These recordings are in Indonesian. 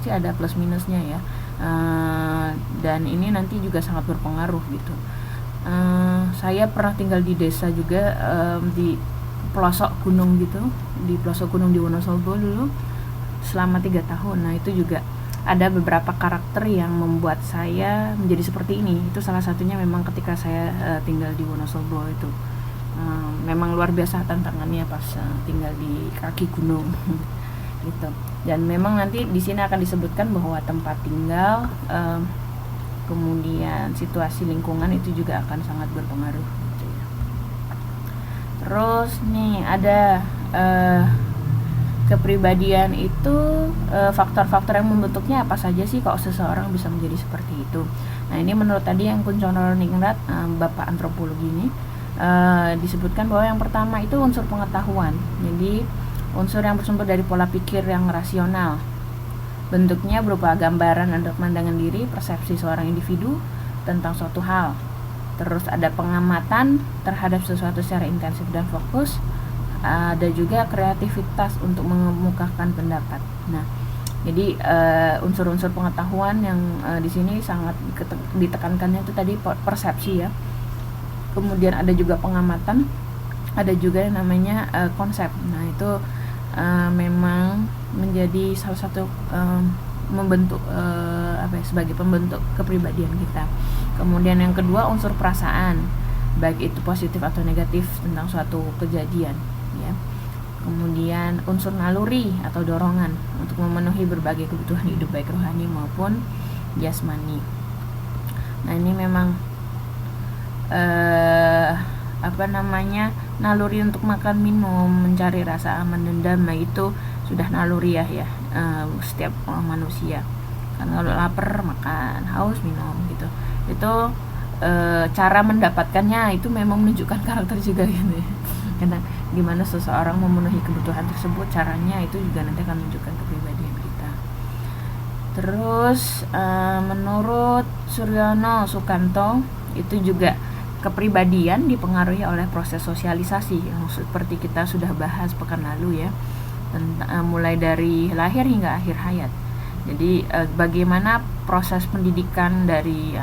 pasti ada plus minusnya ya. Dan ini nanti juga sangat berpengaruh gitu. Saya pernah tinggal di desa juga, di pelosok gunung gitu, di pelosok gunung di Wonosobo dulu selama 3 tahun. Nah itu juga ada beberapa karakter yang membuat saya menjadi seperti ini. Itu salah satunya memang ketika saya tinggal di Wonosobo itu. Memang luar biasa tantangannya pas tinggal di kaki gunung gitu. Dan memang nanti di sini akan disebutkan bahwa tempat tinggal, kemudian situasi lingkungan itu juga akan sangat berpengaruh gitu ya. Terus nih ada kepribadian itu, faktor-faktor yang membentuknya apa saja sih kok seseorang bisa menjadi seperti itu. Nah ini menurut tadi yang Kunchoro Ningrat, bapak antropologi ini, disebutkan bahwa yang pertama itu unsur pengetahuan. Jadi unsur yang bersumber dari pola pikir yang rasional. Bentuknya berupa gambaran dan pandangan diri, persepsi seorang individu tentang suatu hal. Terus ada pengamatan terhadap sesuatu secara intensif dan fokus. Ada juga kreativitas untuk mengemukakan pendapat. Nah, jadi unsur-unsur pengetahuan yang di sini sangat ditekankannya itu tadi persepsi ya. Kemudian ada juga pengamatan, ada juga yang namanya konsep. Nah, itu memang menjadi salah satu membentuk sebagai pembentuk kepribadian kita. Kemudian yang kedua unsur perasaan, baik itu positif atau negatif tentang suatu kejadian ya. Kemudian unsur naluri atau dorongan untuk memenuhi berbagai kebutuhan hidup baik rohani maupun jasmani. Nah ini memang naluri untuk makan minum, mencari rasa aman dan damai itu sudah naluri ya setiap manusia. Karena kalau lapar makan, haus minum gitu. Itu cara mendapatkannya itu memang menunjukkan karakter juga gitu ya. Karena gimana seseorang memenuhi kebutuhan tersebut, caranya itu juga nanti akan menunjukkan kepribadian kita. Terus menurut Suryono Sukanto itu juga kepribadian dipengaruhi oleh proses sosialisasi yang seperti kita sudah bahas pekan lalu ya, mulai dari lahir hingga akhir hayat. Jadi bagaimana proses pendidikan dari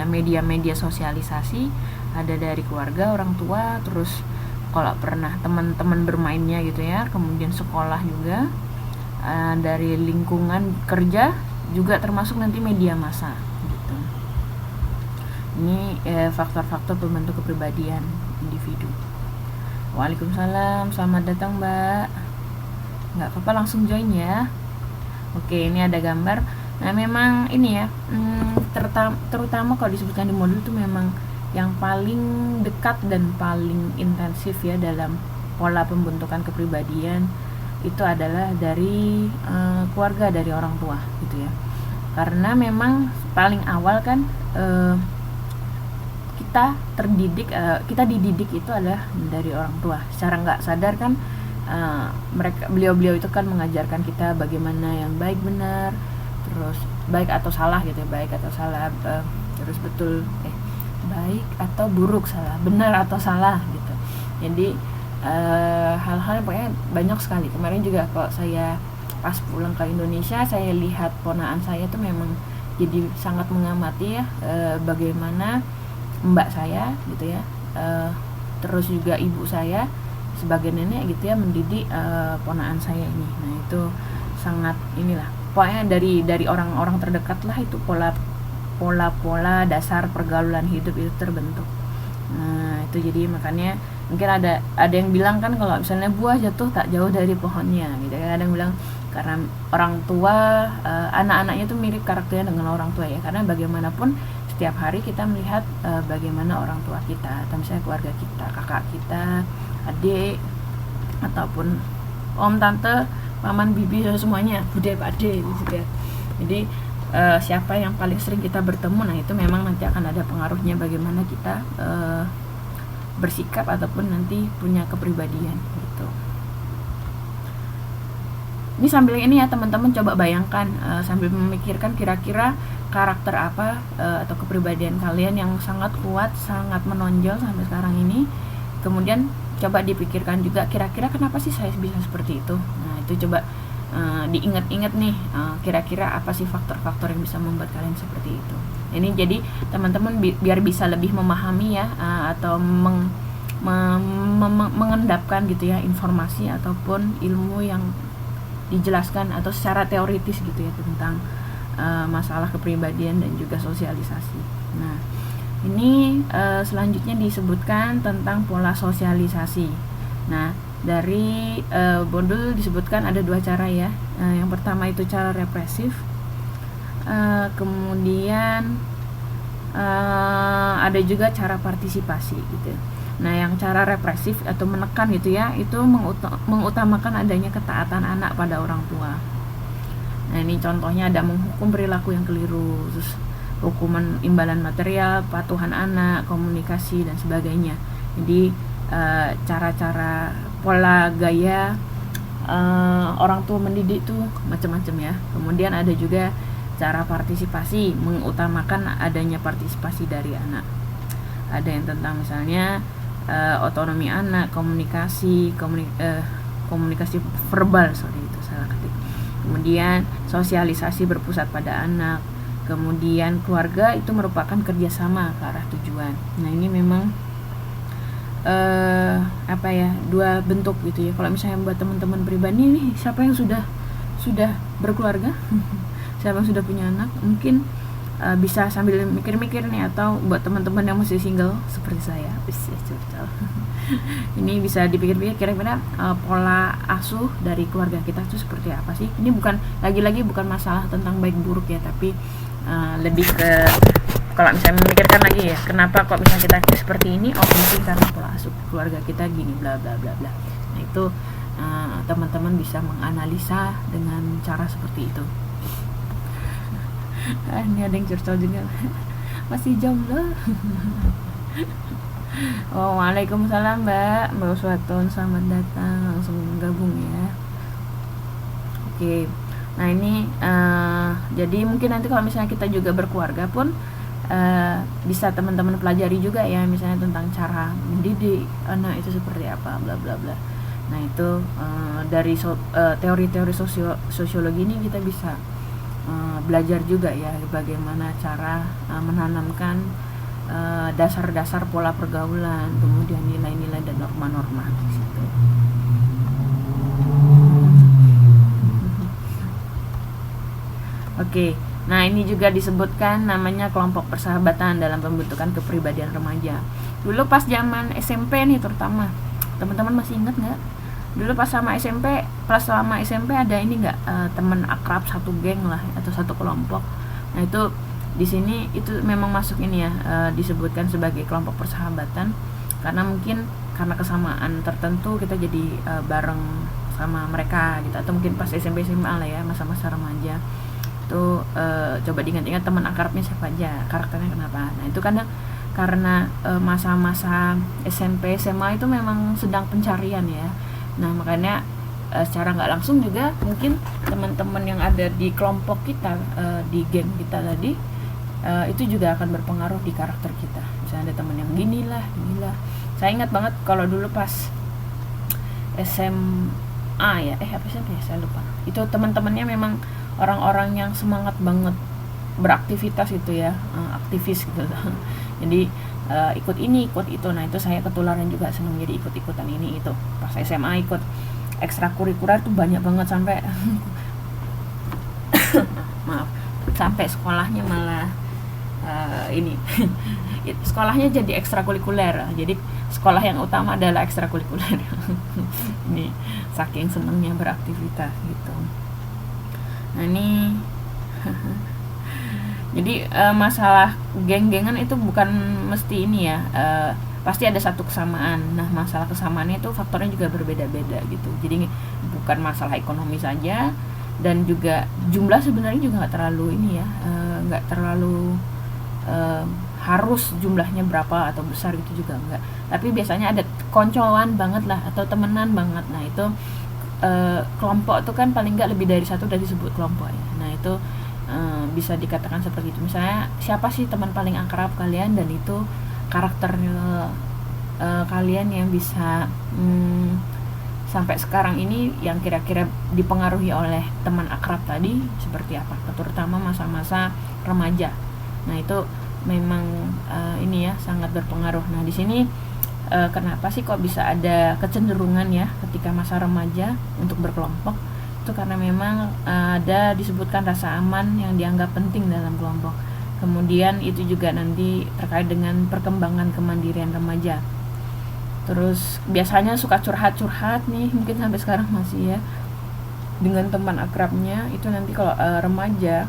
media-media sosialisasi, ada dari keluarga, orang tua, terus kalau pernah teman-teman bermainnya gitu ya, kemudian sekolah juga, dari lingkungan kerja juga termasuk nanti media massa gitu. Ini faktor-faktor pembentuk kepribadian individu. Waalaikumsalam, selamat datang Mbak. Nggak apa-apa, langsung join ya. Oke, ini ada gambar. Nah memang ini ya, terutama kalau disebutkan di modul itu memang yang paling dekat dan paling intensif ya dalam pola pembentukan kepribadian itu adalah dari keluarga, dari orang tua gitu ya. Karena memang paling awal kan kita dididik itu adalah dari orang tua. Secara nggak sadar kan beliau-beliau itu kan mengajarkan kita bagaimana yang baik benar, terus baik atau salah gitu ya, baik atau salah, terus betul baik atau buruk, salah, benar atau salah gitu. Jadi hal-hal pokoknya banyak sekali. Kemarin juga kalau saya pas pulang ke Indonesia, saya lihat ponaan saya tuh memang jadi sangat mengamati ya, bagaimana mbak saya gitu ya, terus juga ibu saya sebagai nenek gitu ya mendidik ponaan saya ini. Nah itu sangat inilah, pokoknya dari orang-orang terdekat lah itu pola dasar pergaulan hidup itu terbentuk. Nah itu jadi makanya mungkin ada yang bilang kan kalau misalnya buah jatuh tak jauh dari pohonnya gitu kan, ada yang bilang karena orang tua, anak-anaknya tuh mirip karakternya dengan orang tua ya, karena bagaimanapun setiap hari kita melihat bagaimana orang tua kita, atau misalnya keluarga kita, kakak kita, adik, ataupun om, tante, paman, bibi, semuanya, bude, pade gitu ya. Jadi siapa yang paling sering kita bertemu, nah itu memang nanti akan ada pengaruhnya bagaimana kita bersikap ataupun nanti punya kepribadian gitu. Ini sambil ini ya teman-teman coba bayangkan, sambil memikirkan kira-kira karakter apa atau kepribadian kalian yang sangat kuat, sangat menonjol sampai sekarang ini. Kemudian coba dipikirkan juga kira-kira kenapa sih saya bisa seperti itu. Nah itu coba diingat-ingat nih, kira-kira apa sih faktor-faktor yang bisa membuat kalian seperti itu. Ini jadi teman-teman biar bisa lebih memahami ya, atau mengendapkan gitu ya informasi ataupun ilmu yang dijelaskan atau secara teoritis gitu ya tentang masalah kepribadian dan juga sosialisasi. Nah, ini selanjutnya disebutkan tentang pola sosialisasi. Nah, dari Bondul disebutkan ada 2 cara ya. Yang pertama itu cara represif, kemudian ada juga cara partisipasi gitu. Nah, yang cara represif atau menekan gitu ya, itu mengutamakan adanya ketaatan anak pada orang tua. Nah, ini contohnya ada menghukum perilaku yang keliru, terus hukuman imbalan material, patuhan anak, komunikasi dan sebagainya. Jadi cara-cara pola gaya orang tua mendidik tuh macam-macam ya. Kemudian ada juga cara partisipasi, mengutamakan adanya partisipasi dari anak. Ada yang tentang misalnya otonomi anak, komunikasi verbal, itu salah ketik. Kemudian sosialisasi berpusat pada anak. Kemudian keluarga itu merupakan kerjasama ke arah tujuan. Nah, ini memang 2 bentuk gitu ya. Kalau misalnya buat teman-teman pribadi nih, siapa yang sudah berkeluarga, siapa yang sudah punya anak, mungkin bisa sambil mikir-mikir nih, atau buat teman-teman yang masih single seperti saya, ini bisa dipikir-pikir kira-kira pola asuh dari keluarga kita itu seperti apa sih. Ini bukan masalah tentang baik buruk ya, tapi lebih ke kalau misalnya memikirkan lagi ya, kenapa kok misalnya kita seperti ini, mungkin karena pola asuh keluarga kita gini bla bla bla bla. Nah, itu teman-teman bisa menganalisa dengan cara seperti itu. Ini ada yang curcol juga. Masih jomblo. Waalaikumsalam Mbak Uswatun, selamat datang, langsung gabung ya. Oke. Nah, ini jadi mungkin nanti kalau misalnya kita juga berkeluarga pun bisa teman-teman pelajari juga ya, misalnya tentang cara mendidik anak itu seperti apa bla bla bla. Nah, itu dari teori-teori sosiologi ini kita bisa belajar juga ya bagaimana cara menanamkan dasar-dasar pola pergaulan, kemudian nilai-nilai dan norma-norma di situ. Oke. Nah, ini juga disebutkan namanya kelompok persahabatan dalam pembentukan kepribadian remaja. Dulu pas zaman SMP nih terutama, teman-teman masih ingat nggak? Dulu pas sama SMP ada ini nggak, teman akrab satu geng lah atau satu kelompok. Nah, itu di sini itu memang masuk ini ya, disebutkan sebagai kelompok persahabatan karena mungkin karena kesamaan tertentu kita jadi bareng sama mereka gitu, atau mungkin pas SMP SMA lah ya, masa-masa remaja itu coba diingat-ingat teman akrabnya siapa aja, karakternya kenapa. Nah, itu karena masa-masa SMP SMA itu memang sedang pencarian ya. Nah, makanya secara nggak langsung juga mungkin teman-teman yang ada di kelompok kita, di geng kita tadi, itu juga akan berpengaruh di karakter kita. Misalnya ada teman yang ginilah. Saya ingat banget kalau dulu pas SMA ya, apa SMP ya, saya lupa. Itu teman-temannya memang orang-orang yang semangat banget beraktivitas itu ya, aktivis gitu. Jadi ikut ini, ikut itu. Nah, itu saya ketularan juga, senang jadi ikut-ikutan ini itu. Pas SMA ikut ekstrakurikuler tuh banyak banget sampai sampai sekolahnya malah sekolahnya jadi ekstrakurikuler. Jadi sekolah yang utama adalah ekstrakurikuler. Ini saking senangnya beraktivitas gitu. Nah, ini jadi masalah geng-gengan itu bukan mesti ini ya, pasti ada satu kesamaan. Nah, masalah kesamaannya itu faktornya juga berbeda-beda gitu. Jadi bukan masalah ekonomi saja, dan juga jumlah sebenarnya juga nggak terlalu ini ya, nggak terlalu harus jumlahnya berapa atau besar gitu juga enggak. Tapi biasanya ada koncoan banget lah atau temenan banget. Nah, itu kelompok itu kan paling nggak lebih dari satu udah disebut kelompok ya. Nah, itu bisa dikatakan seperti itu. Misalnya siapa sih teman paling akrab kalian, dan itu karakter kalian yang bisa sampai sekarang ini yang kira-kira dipengaruhi oleh teman akrab tadi seperti apa, terutama masa-masa remaja. Nah itu memang ini ya sangat berpengaruh. Nah di sini kenapa sih kok bisa ada kecenderungan ya ketika masa remaja untuk berkelompok? Itu karena memang ada disebutkan rasa aman yang dianggap penting dalam kelompok. Kemudian itu juga nanti terkait dengan perkembangan kemandirian remaja. Terus biasanya suka curhat-curhat nih, mungkin sampai sekarang masih ya, dengan teman akrabnya. Itu nanti kalau remaja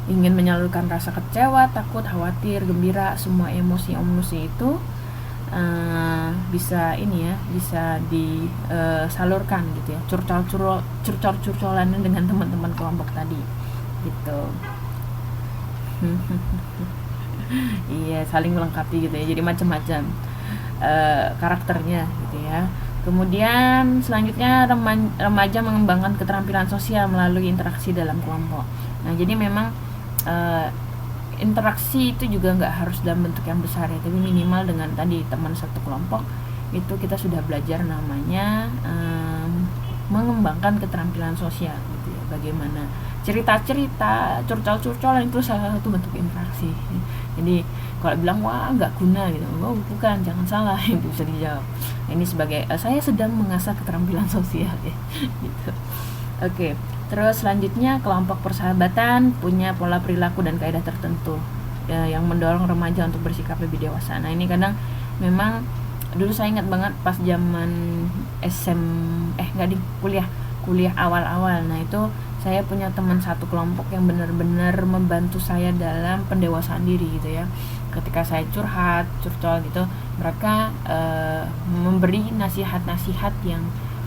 ingin menyalurkan rasa kecewa, takut, khawatir, gembira, semua emosi-emosi itu bisa ini ya, bisa disalurkan gitu ya, curcol-curcolannya dengan teman-teman kelompok tadi gitu. Iya, saling melengkapi gitu ya, jadi macam-macam karakternya gitu ya. Kemudian selanjutnya remaja mengembangkan keterampilan sosial melalui interaksi dalam kelompok. Nah jadi memang interaksi itu juga nggak harus dalam bentuk yang besar ya, tapi minimal dengan tadi teman satu kelompok itu kita sudah belajar namanya mengembangkan keterampilan sosial gitu ya. Bagaimana cerita-cerita, curcol-curcolan itu salah satu bentuk interaksi. Jadi kalau bilang wah nggak guna gitu, oh bukan, jangan salah, itu bisa dijawab. Ini sebagai saya sedang mengasah keterampilan sosial ya, gitu. Oke, terus selanjutnya kelompok persahabatan punya pola perilaku dan kaidah tertentu ya, yang mendorong remaja untuk bersikap lebih dewasa. Nah ini kadang memang dulu saya ingat banget pas zaman kuliah awal-awal. Nah itu saya punya teman satu kelompok yang benar-benar membantu saya dalam pendewasaan diri gitu ya. Ketika saya curcol gitu, mereka memberi nasihat-nasihat yang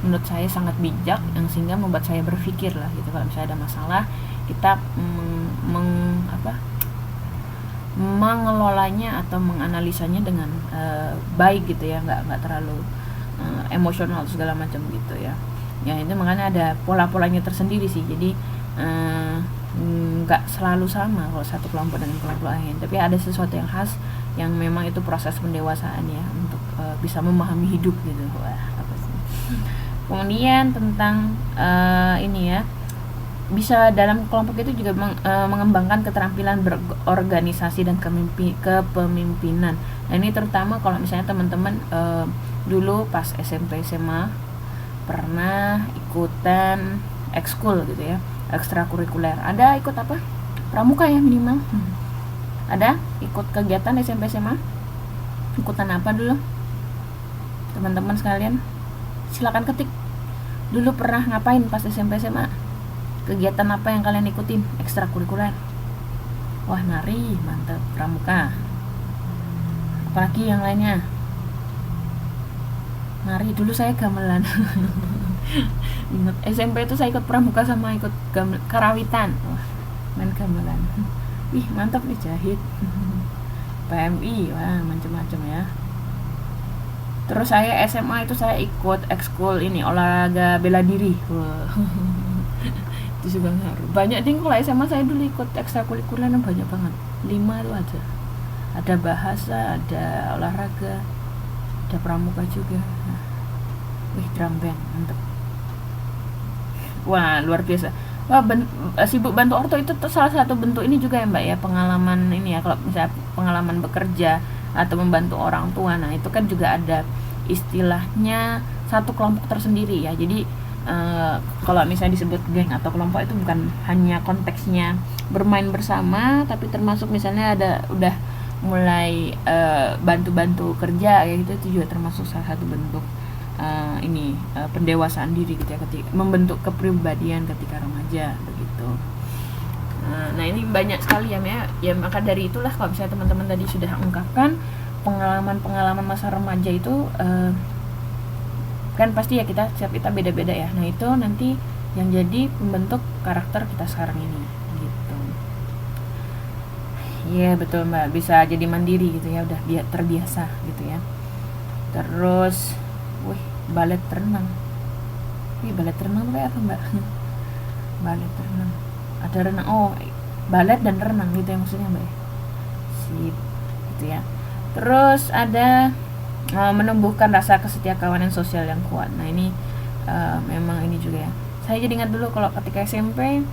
menurut saya sangat bijak, yang sehingga membuat saya berpikir lah gitu, kalau misalnya ada masalah kita mengelolanya atau menganalisanya dengan baik gitu ya, nggak terlalu emosional segala macam gitu ya. Ya itu makanya ada pola-polanya tersendiri sih. Jadi nggak selalu sama kalau satu kelompok dengan kelompok lain, tapi ada sesuatu yang khas yang memang itu proses pendewasaan ya, untuk bisa memahami hidup gitu. Wah apa sih. Kemudian tentang ini ya, bisa dalam kelompok itu juga mengembangkan keterampilan berorganisasi dan kepemimpinan. Nah ini terutama kalau misalnya teman-teman dulu pas SMP SMA pernah ikutan ekskul gitu ya, ekstrakurikuler. Ada ikut apa? Pramuka ya minimal. Ada ikut kegiatan SMP SMA? Ikutan apa dulu? Teman-teman sekalian, silakan ketik. Dulu pernah ngapain pas SMP SMA? Kegiatan apa yang kalian ikutin ekstrakurikuler? Wah nari, mantap. Pramuka. Apalagi yang lainnya? Nari, dulu saya gamelan. Ingat SMP itu saya ikut pramuka sama ikut karawitan. Wah, main gamelan. Ih mantap nih, jahit. PMI, wah macam-macam ya. Terus saya SMA itu saya ikut ekskul ini, olahraga bela diri. Wah. Itu juga ngaruh. Banyak ding, kalau SMA saya dulu ikut ekstrakurikuler banyak banget. 5 itu aja. Ada bahasa, ada olahraga, ada pramuka juga. Wih, drum band, mantep. Wah, luar biasa. Wah, sibuk bantu orto itu salah satu bentuk ini juga ya Mbak ya, pengalaman ini ya, kalau misalnya pengalaman bekerja atau membantu orang tua. Nah, itu kan juga ada istilahnya satu kelompok tersendiri ya. Jadi kalau misalnya disebut geng atau kelompok itu bukan hanya konteksnya bermain bersama, tapi termasuk misalnya udah mulai bantu-bantu kerja kayak gitu, itu juga termasuk salah satu bentuk pendewasaan diri gitu ya, ketika membentuk kepribadian ketika remaja begitu. Nah ini banyak sekali ya, maka dari itulah kalau misalnya teman-teman tadi sudah ungkapkan pengalaman masa remaja itu kan pasti ya kita beda-beda ya. Nah itu nanti yang jadi pembentuk karakter kita sekarang ini gitu. Iya betul Mbak, bisa jadi mandiri gitu ya, udah terbiasa gitu ya. Terus balet renang. Balet renang itu kayak apa Mbak? Balet renang, ada renang, balet dan renang gitu ya maksudnya Mbak. Sip gitu ya. Terus ada menumbuhkan rasa kesetiakawanan sosial yang kuat. Nah ini memang ini juga ya. Saya jadi ingat dulu kalau ketika SMP